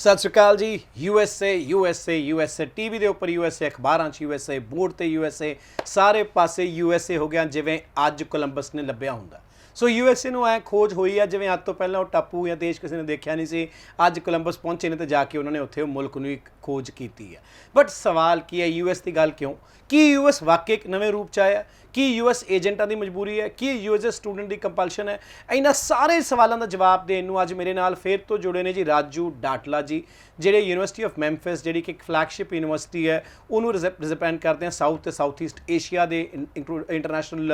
ਸਤਿ ਸ਼੍ਰੀ ਅਕਾਲ ਜੀ। USA TV ਦੇ ਉੱਪਰ ਯੂਐਸਏ, ਅਖਬਾਰਾਂ 'ਚ ਯੂਐਸਏ, ਬੋਰਡ ਤੇ ਯੂਐਸਏ, ਸਾਰੇ ਪਾਸੇ ਯੂਐਸਏ ਹੋ ਗਿਆ ਜਿਵੇਂ ਅੱਜ ਕੋਲੰਬਸ ਨੇ ਲੱਭਿਆ ਹੁੰਦਾ। ਸੋ ਯੂਐਸਏ ਨੂੰ ਐ ਖੋਜ ਹੋਈ ਆ ਜਿਵੇਂ ਅੱਜ ਤੋਂ ਪਹਿਲਾਂ ਉਹ ਟਾਪੂ ਜਾਂ ਦੇਸ਼ ਕਿਸੇ ਨੇ ਦੇਖਿਆ ਨਹੀਂ ਸੀ। ਅੱਜ ਕੋਲੰਬਸ ਪਹੁੰਚੇ ਨੇ ਤੇ ਜਾ ਕੇ ਉਹਨਾਂ ਨੇ ਉੱਥੇ ਉਹ ਮੁਲਕ ਨੂੰ ਇੱਕ ਖੋਜ ਕੀਤੀ ਹੈ। ਬਟ ਸਵਾਲ ਕੀ ਹੈ, ਯੂਐਸ ਦੀ ਗੱਲ ਕਿਉਂ? ਕੀ ਯੂਐਸ ਵਾਕਈ ਇੱਕ ਨਵੇਂ ਰੂਪ 'ਚ ਆਇਆ? ਕੀ ਯੂਐਸ ਏਜੰਟਾਂ ਦੀ ਮਜਬੂਰੀ ਹੈ? ਕੀ ਯੂਐਸ ਸਟੂਡੈਂਟ ਦੀ ਕੰਪਲਸ਼ਨ ਹੈ? ਇਹਨਾਂ ਸਾਰੇ ਸਵਾਲਾਂ ਦਾ ਜਵਾਬ ਦੇਣ ਨੂੰ ਅੱਜ ਮੇਰੇ ਨਾਲ ਫਿਰ ਤੋਂ ਜੁੜੇ ਨੇ ਜੀ ਰਾਜੂ ਡਾਟਲਾ ਜੀ, ਜਿਹੜੇ ਯੂਨੀਵਰਸਿਟੀ ਆਫ ਮੈਮਫਿਸ, ਜਿਹੜੀ ਕਿ ਇੱਕ ਫਲੈਗਸ਼ਿਪ ਯੂਨੀਵਰਸਿਟੀ ਹੈ, ਉਹਨੂੰ ਰਿਪਰੈਜ਼ੈਂਟ ਕਰਦੇ ਆ ਸਾਊਥ ਤੇ ਸਾਊਥ ਈਸਟ ਏਸ਼ੀਆ ਦੇ ਇੰਟਰਨੈਸ਼ਨਲ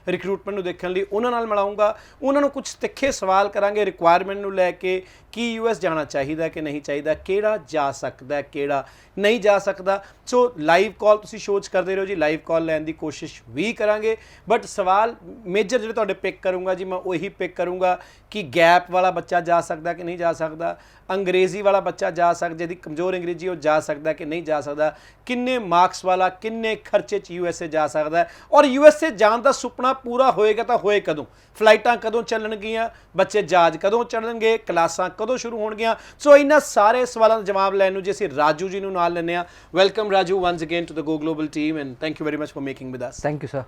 ਰਿਕਰੂਟਮੈਂਟ ਨੂੰ ਦੇਖਣ ਲਈ। ਉਹਨਾਂ ਨਾਲ ਮਿਲਾਉਂਗਾ, ਉਹਨਾਂ ਨੂੰ ਕੁਝ ਤਿੱਖੇ ਸਵਾਲ ਕਰਾਂਗੇ ਰਿਕੁਆਇਰਮੈਂਟ ਨੂੰ ਲੈ ਕੇ। ਕੀ ਯੂਐਸ ਜਾਣਾ ਚਾਹੀਦਾ ਕਿ ਨਹੀਂ ਚਾਹੀਦਾ, ਕਿਹੜਾ ਜਾ ਸਕਦਾ, ਕਿਹੜਾ ਨਹੀਂ ਜਾ ਸਕਦਾ। ਸੋ ਲਾਈਵ ਕਾਲ ਤੁਸੀਂ ਸ਼ੋਅ 'ਚ ਕਰਦੇ ਰਹੋ ਜੀ, ਲਾਈਵ ਕਾਲ ਲੈਣ ਦੀ ਕੋਸ਼ਿਸ਼ ਵੀ ਕਰਾਂਗੇ। ਬਟ ਸਵਾਲ ਮੇਜਰ ਜਿਹੜੇ ਤੁਹਾਡੇ ਪਿਕ ਕਰੂੰਗਾ ਜੀ, ਮੈਂ ਉਹੀ ਪਿਕ ਕਰੂੰਗਾ ਕਿ ਗੈਪ ਵਾਲਾ ਬੱਚਾ ਜਾ ਸਕਦਾ ਕਿ ਨਹੀਂ ਜਾ ਸਕਦਾ, ਅੰਗਰੇਜ਼ੀ ਵਾਲਾ ਬੱਚਾ ਜਾ ਸਕਦਾ, ਜਿਹਦੀ ਕਮਜ਼ੋਰ ਅੰਗਰੇਜ਼ੀ ਉਹ ਜਾ ਸਕਦਾ ਕਿ ਨਹੀਂ ਜਾ ਸਕਦਾ, ਕਿੰਨੇ ਮਾਰਕਸ ਵਾਲਾ ਕਿੰਨੇ ਖਰਚੇ 'ਚ ਯੂਐਸਏ ਜਾ ਸਕਦਾ, ਔਰ ਯੂਐਸਏ ਜਾਣ ਦਾ ਸੁਪਨਾ ਪੂਰਾ ਹੋਏਗਾ ਤਾਂ ਹੋਏ ਕਦੋਂ, ਫਲਾਈਟਾਂ ਕਦੋਂ ਚੱਲਣਗੀਆਂ, ਬੱਚੇ ਜਹਾਜ਼ ਕਦੋਂ ਚੜ੍ਹਨਗੇ, ਕਲਾਸਾਂ ਕਦੋਂ ਸ਼ੁਰੂ ਹੋਣਗੀਆਂ। ਸੋ ਇਹਨਾਂ ਸਾਰੇ ਸਵਾਲਾਂ ਦਾ ਜਵਾਬ ਲੈਣ ਨੂੰ ਜੇ ਅਸੀਂ ਰਾਜੂ ਜੀ ਨੂੰ ਨਾਲ ਲੈਂਦੇ ਹਾਂ। Welcome Raju once again to the go global team and thank you very much for making with us. Thank you, sir.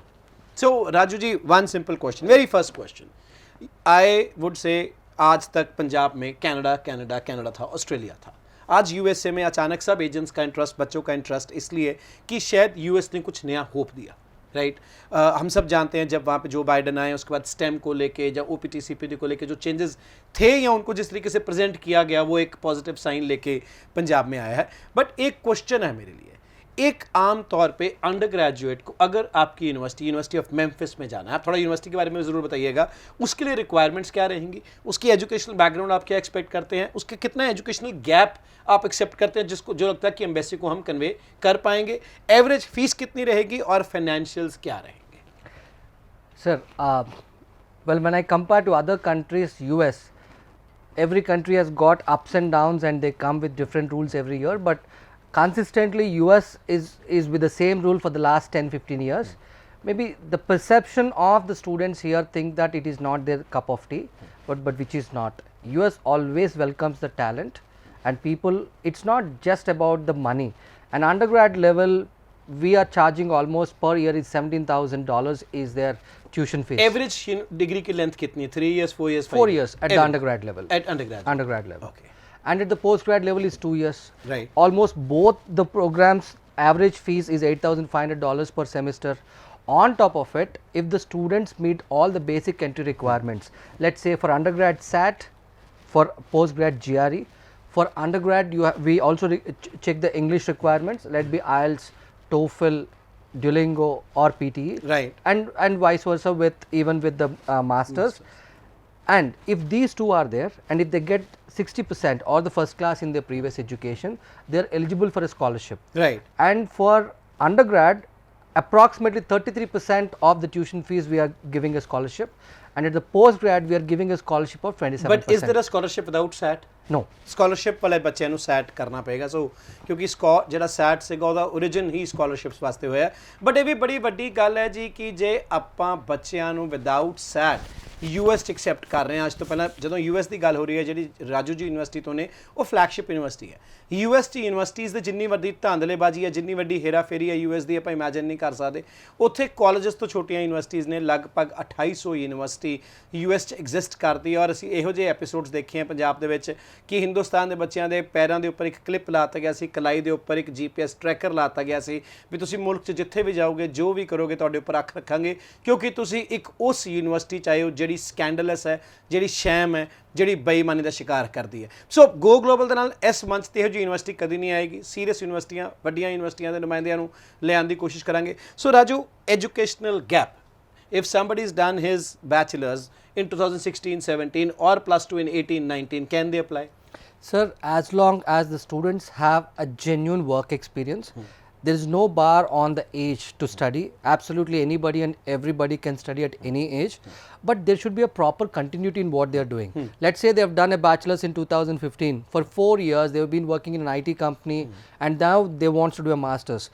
So Raju ji, one simple question, very first question. I would say आज तक पंजाब में कनाडा था, Australia था। आज USA में अचानक सब agents का इंटरेस्ट, बच्चों का इंटरेस्ट इसलिए कि शायद यूएस ने कुछ नया होप दिया, राइट। हम सब जानते हैं जब वहाँ पे जो बाइडन आए उसके बाद स्टेम को लेके या ओपीटी सीपीटी को लेके जो चेंजेस थे या उनको जिस तरीके से प्रेजेंट किया गया वो एक पॉजिटिव साइन लेके पंजाब में आया है। बट एक क्वेश्चन है मेरे लिए, एक आम तौर पे अंडर ग्रेजुएट को अगर आपकी यूनिवर्सिटी ऑफ मेम्फिस में जाना है, आप थोड़ा यूनिवर्सिटी के बारे में ज़रूर बताइएगा, उसके लिए रिक्वायरमेंट्स क्या रहेंगी, उसकी एजुकेशनल बैकग्राउंड आप क्या एक्सपेक्ट करते हैं, उसके कितना एजुकेशनल गैप आप एक्सेप्ट करते हैं जिसको जो लगता है कि एम्बेसी को हम कन्वे कर पाएंगे, एवरेज फीस कितनी रहेगी और फाइनेंशियल्स क्या रहेंगे? Sir, well, when I compare to other countries, US, every country has got ups and downs and they come with different rules every year, but consistently US is with the same rule for the last 10-15 years. Maybe the perception of the students here think that it is not their cup of tea, but which is not. US always welcomes the talent and people. It's not just about the money. An undergrad level, we are charging almost per year is $17,000 is their tuition fees. Average degree की length कितनी है? 3 years, 4 years, 4 years at the undergrad level. At undergrad level. Okay. And at the postgrad level is 2 years. Right. Almost both the programs average fees is $8,500 per semester. On top of it, if the students meet all the basic entry requirements, let's say for undergrad SAT, for postgrad GRE, for undergrad we also check the English requirements, let be IELTS, TOEFL, Duolingo or PTE, right, and vice versa with even with the masters. And if these two are there and if they get 60% or the first class in their previous education, they are eligible for a scholarship. right. And for undergrad, approximately 33% of the tuition fees we are giving a scholarship, and at the postgrad we are giving a scholarship of 27%. But is there a scholarship without SAT? No. Scholarship ਵਾਲੇ ਬੱਚਿਆਂ ਨੂੰ set ਕਰਨਾ ਪਏਗਾ। ਸੋ ਕਿਉਂਕਿ ਜਿਹੜਾ set ਸੀਗਾ ਉਹਦਾ origin ਹੀ scholarships ਵਾਸਤੇ ਹੋਇਆ। ਬਟ ਇਹ ਵੀ ਬੜੀ ਵੱਡੀ ਗੱਲ ਹੈ ਜੀ ਕਿ ਜੇ ਆਪਾਂ ਬੱਚਿਆਂ ਨੂੰ ਵਿਦਆਊਟ ਸੈਟ ਯੂਐਸ 'ਚ ਐਕਸੈਪਟ ਕਰ ਰਹੇ ਹਾਂ। ਅੱਜ ਤੋਂ ਪਹਿਲਾਂ ਜਦੋਂ ਯੂਐਸ ਦੀ ਗੱਲ ਹੋ ਰਹੀ ਹੈ, ਜਿਹੜੀ ਰਾਜੂ ਜੀ ਯੂਨੀਵਰਸਿਟੀ ਤੋਂ ਨੇ, ਉਹ ਫਲੈਗਸ਼ਿਪ ਯੂਨੀਵਰਸਿਟੀ ਹੈ। ਯੂਐਸ 'ਚ ਯੂਨੀਵਰਸਿਟੀਜ਼ ਦੀ ਜਿੰਨੀ ਵੱਡੀ ਧਾਂਦਲੇਬਾਜ਼ੀ ਹੈ, ਜਿੰਨੀ ਵੱਡੀ ਹੇਰਾਫੇਰੀ ਹੈ ਯੂਐਸ ਦੀ, ਆਪਾਂ ਇਮੈਜਿਨ ਨਹੀਂ ਕਰ ਸਕਦੇ। ਉੱਥੇ ਕਾਲਜਸ ਤੋਂ ਛੋਟੀਆਂ ਯੂਨੀਵਰਸਿਟੀਜ਼ ਨੇ, ਲਗਭਗ 2800 ਯੂਨੀਵਰਸਿਟੀ ਯੂਐਸ 'ਚ ਐਗਜ਼ਿਸਟ ਕਰਦੀ ਹੈ। ਔਰ ਅਸੀਂ ਇਹੋ ਜਿਹੇ ਐਪੀਸੋਡਸ ਦੇਖੇ ਆ ਪੰਜਾਬ ਦੇ ਵਿੱਚ ਕਿ ਹਿੰਦੁਸਤਾਨ ਦੇ ਬੱਚਿਆਂ ਦੇ ਪੈਰਾਂ ਦੇ ਉੱਪਰ ਇੱਕ ਕਲਿੱਪ ਲਾਤਾ ਗਿਆ ਸੀ, ਕਲਾਈ ਦੇ ਉੱਪਰ ਇੱਕ GPS ਟਰੈਕਰ ਲਾਤਾ ਗਿਆ ਸੀ ਵੀ ਤੁਸੀਂ ਮੁਲਕ 'ਚ ਜਿੱਥੇ ਵੀ ਜਾਓਗੇ, ਜੋ ਵੀ ਕਰੋਗੇ, ਤੁਹਾਡੇ ਉੱਪਰ ਅੱਖ ਰੱਖਾਂਗੇ, ਕਿਉਂਕਿ ਤੁਸੀਂ ਇੱਕ ਉਸ ਯੂਨੀਵਰਸਿਟੀ 'ਚ ਆਏ ਹੋ ਜਿਹੜੀ ਸਕੈਂਡਲਸ ਹੈ, ਜਿਹੜੀ ਸ਼ੈਮ ਹੈ, ਜਿਹੜੀ ਬੇਈਮਾਨੀ ਦਾ ਸ਼ਿਕਾਰ ਕਰਦੀ ਹੈ। ਸੋ ਗੋ ਗਲੋਬਲ ਦੇ ਨਾਲ ਇਸ ਮੰਚ 'ਤੇ ਇਹੋ ਜਿਹੀ ਯੂਨੀਵਰਸਿਟੀ ਕਦੀ ਨਹੀਂ ਆਏਗੀ। ਸੀਰੀਅਸ ਯੂਨੀਵਰਸਿਟੀਆਂ, ਵੱਡੀਆਂ ਯੂਨੀਵਰਸਿਟੀਆਂ ਦੇ ਨੁਮਾਇੰਦਿਆਂ ਨੂੰ ਲਿਆਉਣ ਦੀ ਕੋਸ਼ਿਸ਼ ਕਰਾਂਗੇ। So Raju, educational gap, if somebody has done his bachelor's in 2016-17 or +2 in 18-19, can they apply? Sir, as long as the students have a genuine work experience, there is no bar on the age to study. Absolutely anybody and everybody can study at any age, but there should be a proper continuity in what they are doing. Let's say they have done a bachelor's in 2015. For 4 years they have been working in an IT company and now they want to do a master's.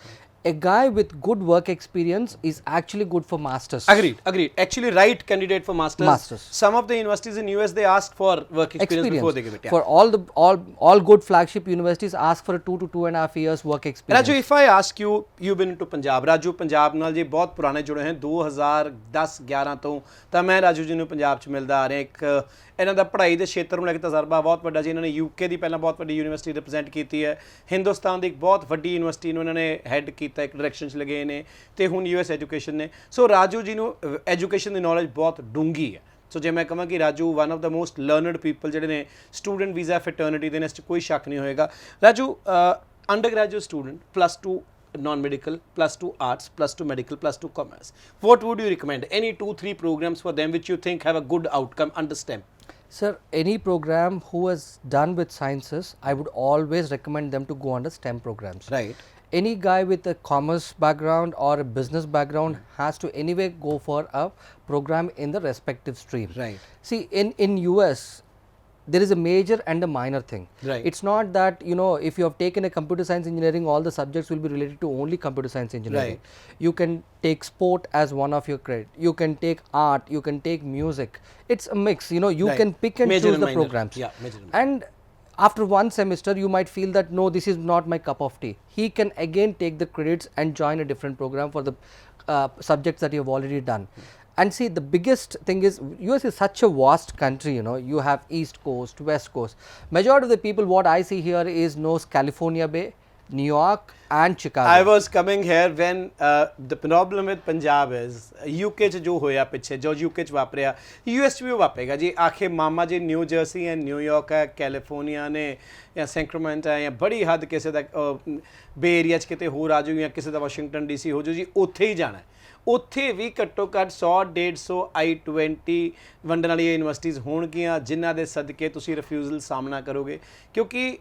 a guy with good work experience is actually good for masters. Agreed. Actually, right candidate for masters. Masters. Some of the universities in US they ask for work experience before they give it. Yeah. For all good flagship universities ask for a 2 to 2.5 years work experience. Raju, if I ask you, you've been to Punjab. Raju, Punjab ਨਾਲ ਜੀ ਬਹੁਤ ਪੁਰਾਣੇ ਜੁੜੇ ਹਨ 2010-11 ਤੋਂ ਤਾਂ ਮੈਂ ਰਾਜੂ ਜੀ ਨੂੰ ਪੰਜਾਬ 'ਚ ਮਿਲਦਾ ਆ ਰਿਹਾ ਇੱਕ ਇਹਨਾਂ ਦਾ ਪੜ੍ਹਾਈ ਦੇ ਖੇਤਰ ਨੂੰ ਲੈ ਕੇ ਤਜਰਬਾ ਬਹੁਤ ਵੱਡਾ ਜੀ ਇਹਨਾਂ ਨੇ ਯੂਕੇ ਦੀ ਪਹਿਲਾਂ ਬਹੁਤ ਵੱਡੀ ਯੂਨੀਵਰਸਿਟੀ ਰਿਪਰੈਜ਼ੈਂਟ ਕੀਤੀ ਹੈ ਹਿੰਦੁਸਤਾਨ ਦੀ ਇੱਕ ਬਹੁਤ ਵੱਡੀ ਯੂਨੀਵਰਸਿਟੀ ਨੂੰ ਇਹਨਾਂ ਨੇ ਹੈੱਡ ਕੀਤਾ ਇੱਕ ਡਾਇਰੈਕਸ਼ਨ 'ਚ ਲਗੇ ਨੇ ਤੇ ਹੁਣ ਯੂਐਸ ਐਜੂਕੇਸ਼ਨ ਨੇ ਸੋ ਰਾਜੂ ਜੀ ਨੂੰ ਐਜੂਕੇਸ਼ਨ ਦੀ ਨੌਲੇਜ ਬਹੁਤ ਡੂੰਘੀ ਹੈ ਸੋ ਜੇ ਮੈਂ ਕਹਾਂ ਕਿ Raju one of the most learned people ਜਿਹੜੇ ਨੇ ਸਟੂਡੈਂਟ ਵੀਜ਼ਾ ਫੈਟਰਨਿਟੀ ਦੇ ਨੇ ਇਸ 'ਚ ਕੋਈ ਸ਼ੱਕ ਨਹੀਂ ਹੋਏਗਾ Raju under graduate student +2 non-medical, +2 arts, +2 medical, +2 commerce. What would you recommend? Any 2-3 programs for them which you think have a good outcome under STEM? Sir, any program who is done with sciences, I would always recommend them to go under STEM programs. Right. Any guy with a commerce background or a business background has to anyway go for a program in the respective stream. Right. See, in US, there is a major and a minor thing. Right. It's not that, you know, if you have taken a computer science engineering, all the subjects will be related to only computer science engineering. Right. You can take sport as one of your credit. You can take art, you can take music. It's a mix, you know, you Right. can pick and Major choose and the minor. programs. Yeah, major and minor. And after one semester, you might feel that no, this is not my cup of tea. He can again take the credits and join a different program for the subjects that you have already done. And see, the biggest thing is US is such a vast country, you know, you have East Coast, West Coast. Majority of the people what I see here is knows California Bay, New York and Chicago. I was coming here when the problem with Punjab is UK ਚ ਜੋ ਹੋਇਆ ਪਿੱਛੇ ਜੋ UK ਚ ਵਾਪਰਿਆ US ਚ ਵੀ ਵਾਪਰੇਗਾ ਜੀ ਆਖੇ ਮਾਮਾ ਜੀ ਨਿਊ ਜਰਸੀ ਹੈ ਨਿਊਯਾਰਕ ਹੈ ਕੈਲੀਫੋਰਨੀਆ ਨੇ ਜਾਂ ਸੈਂਕਰਾਮੈਂਟੋ ਹੈ ਜਾਂ ਬੜੀ ਹੱਦ ਕਿਸੇ ਦਾ ਬੇ ਏਰੀਆ ਚ ਕਿਤੇ ਹੋਰ ਆ ਜਾਊ ਜਾਂ ਕਿਸੇ ਦਾ ਵਾਸ਼ਿੰਗਟਨ DC ਹੋ ਜਾਊ ਜੀ ਉੱਥੇ ਹੀ ਜਾਣਾ ਉੱਥੇ ਵੀ ਘੱਟੋ ਘੱਟ 100-150 I-20 ਵੰਡਣ ਵਾਲੀਆਂ ਯੂਨੀਵਰਸਿਟੀਜ਼ ਹੋਣਗੀਆਂ ਜਿਨ੍ਹਾਂ ਦੇ ਸਦਕੇ ਤੁਸੀਂ ਰਿਫਿਊਜ਼ਲ ਸਾਹਮਣਾ ਕਰੋਗੇ ਕਿਉਂਕਿ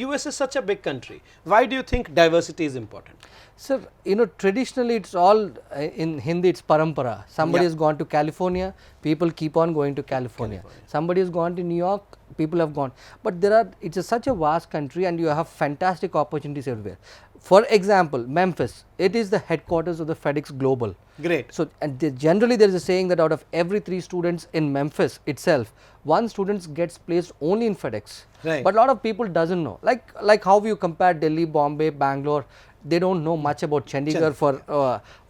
US is such a big country. Why do you think diversity is important? Sir, you know, traditionally it's all in Hindi it's parampara. Somebody has gone to California, people keep on going to California. Somebody has gone to New York, people have gone. But it's such a vast country and you have fantastic opportunities everywhere. For example, Memphis, it is the headquarters of the FedEx Global. Great. So, and generally there is a saying that out of every 3 students in Memphis itself, 1 student gets placed only in FedEx. Right. But a lot of people doesn't know. Like how you compare Delhi, Bombay, Bangalore, they don't know much about Chandigarh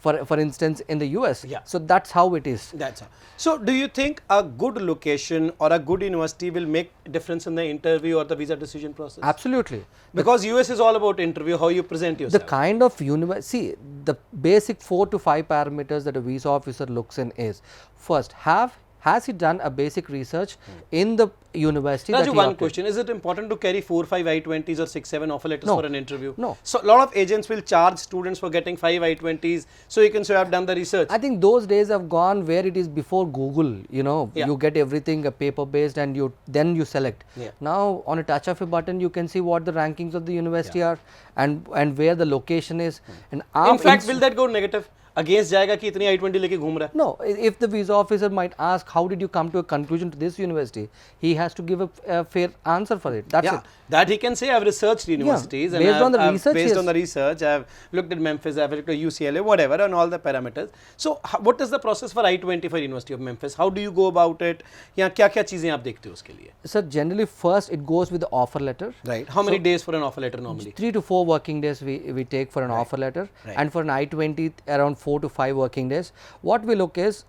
for instance in the US. Yeah. So that's how it is. That's all. So do you think a good location or a good university will make difference in the interview or the visa decision process? Absolutely. Because US is all about interview, how you present yourself. The kind of see, the basic 4 to 5 parameters that a visa officer looks in is first, has he done a basic research in the university Raju, that he one applied? question, is it important to carry 4-5 I-20s or 6-7 offer letters No. for an interview? No. So a lot of agents will charge students for getting 5 I-20s so you can say I've done the research. I think those days have gone where it is before Google, you know, Yeah. you get everything paper based and then you select. Yeah. Now on a touch of a button you can see what the rankings of the university are and where the location is. And In fact, will that go negative? Against जाएगा कि इतनी I-20 लेके घूम रहा है? No, if the visa officer might ask how did you come to a conclusion to this university, he has to give a fair answer for it. That's it. That he can say I've researched universities and based on the research, based yes. on the research I've looked at Memphis, I've looked at UCLA, whatever, and all the parameters. So what is the process for I-20 for University of Memphis? How do you go about it? या क्या क्या चीजें आप देखते हो उसके लिए? Sir, generally first it goes with the offer letter. Right. How many days for an offer letter normally? 3 to 4 working days we take for an offer letter. Right. And for an I-20 around 4 to 5 working days. What we look is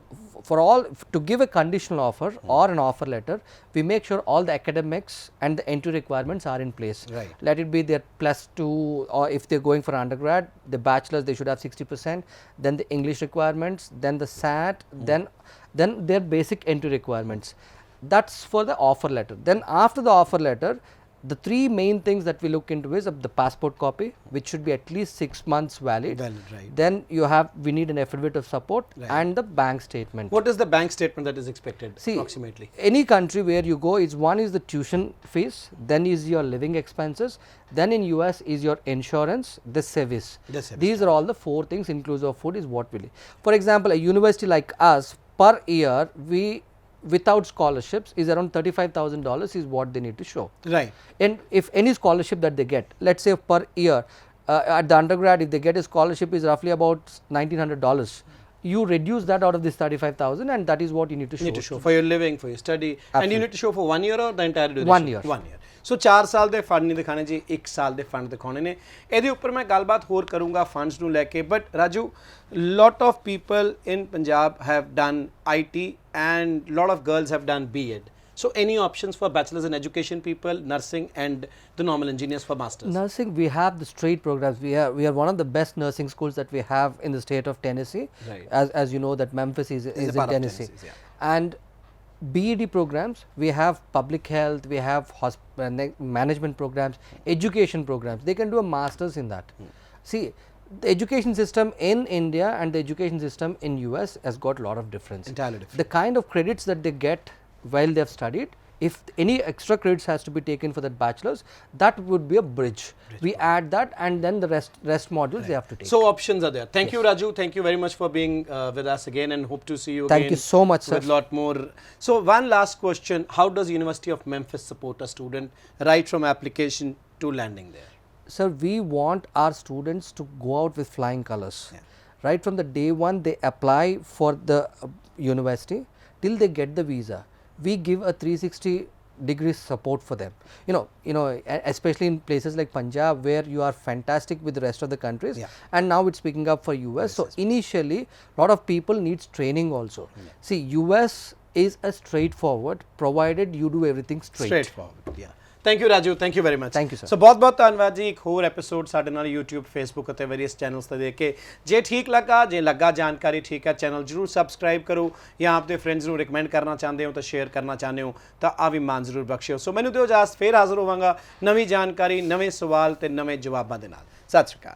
to give a conditional offer or an offer letter, we make sure all the academics and the entry requirements are in place. Right. Let it be their +2 or if they're going for undergrad, the bachelor's they should have 60%, then the English requirements, then the SAT, then their basic entry requirements. That's for the offer letter. Then after the offer letter, the 3 main things that we look into is the passport copy, which should be at least 6 months valid. Valid, right. Then we need an affidavit of support and the bank statement. What is the bank statement that is expected See, approximately? Any country where you go, one is the tuition fees, then is your living expenses, then in US is your insurance, the service. These are all the 4 things inclusive of food is what we do. For example, a university like us, per year without scholarships is around $35,000 is what they need to show. Right. And if any scholarship that they get, let's say per year at the undergrad, if they get a scholarship, is roughly about $1,900. You reduce that out of this 35,000, and that is what you need to show. You need to show for your living, for your study, and you need to show for 1 year or the entire duration? 1 year. 1 year. So 4 ਸਾਲ ਦੇ fund ਨਹੀਂ ਦਿਖਾਣੇ ਜੀ, 1 ਸਾਲ ਦੇ fund ਦਿਖਾਉਣੇ ਨੇ। ਇਹਦੇ ਉੱਪਰ ਮੈਂ ਗੱਲਬਾਤ ਹੋਰ ਕਰੂੰਗਾ ਫੰਡਸ ਨੂੰ ਲੈ ਕੇ, but Raju, lot of people in Punjab have done IT and lot of girls have done B.Ed. So any options for bachelors in education people, nursing and the normal engineers for masters? Nursing, we have the straight programs. We are one of the best nursing schools that we have in the state of Tennessee. Right. As you know that Memphis is a in part of Tennessee. Tennessee, yeah. And BEd programs, we have public health, we have management programs, education programs. They can do a master's in that. See, the education system in India and the education system in US has got a lot of difference. Entirely different. The kind of credits that they get while they have studied, if any extra credits has to be taken for that bachelor's, that would be a bridge. We add that, and then the rest modules they have to take. So options are there. Thank you, Raju. Thank you very much for being with us again, and hope to see you Thank again. you so much, sir. With lot more. So one last question: how does University of Memphis support a student right from application to landing there? Sir, we want our students to go out with flying colors. Right from the day one they apply for the university till they get the visa. We give a 360-degree support for them. Especially in places like Punjab, where you are fantastic with the rest of the countries, and now it's picking up for US. So initially, lot of people needs training also. See, US is a straightforward, provided you do everything Straightforward. Yeah. Thank you, Raju. Thank you very much. Thank you, sir. So ਬਹੁਤ ਧੰਨਵਾਦ ਜੀ। ਇੱਕ ਹੋਰ episode ਸਾਡੇ ਨਾਲ YouTube, Facebook ਅਤੇ various channels ਤੇ ਦੇਖ ਕੇ ਜੇ ਠੀਕ ਲੱਗਾ, ਜੇ ਲੱਗਾ ਜਾਣਕਾਰੀ ਠੀਕ ਹੈ, ਚੈਨਲ ਜ਼ਰੂਰ ਸਬਸਕ੍ਰਾਈਬ ਕਰੋ, ਜਾਂ ਆਪਣੇ ਫਰੈਂਡਸ ਨੂੰ ਰਿਕਮੈਂਡ ਕਰਨਾ ਚਾਹੁੰਦੇ ਹੋ ਤਾਂ ਸ਼ੇਅਰ ਕਰਨਾ ਚਾਹੁੰਦੇ ਹੋ ਤਾਂ ਆ ਵੀ ਮਾਨ ਜ਼ਰੂਰ ਬਖਸ਼ਿਓ। ਸੋ ਮੈਨੂੰ ਦਿਓ ਇਜਾਜ਼ਤ, ਫੇਰ ਹਾਜ਼ਰ ਹੋਵਾਂਗਾ ਨਵੀਂ ਜਾਣਕਾਰੀ, ਨਵੇਂ ਸਵਾਲ ਤੇ ਨਵੇਂ ਜਵਾਬਾਂ ਦੇ ਨਾਲ। ਸਤਿ ਸ਼੍ਰੀ ਅਕਾਲ।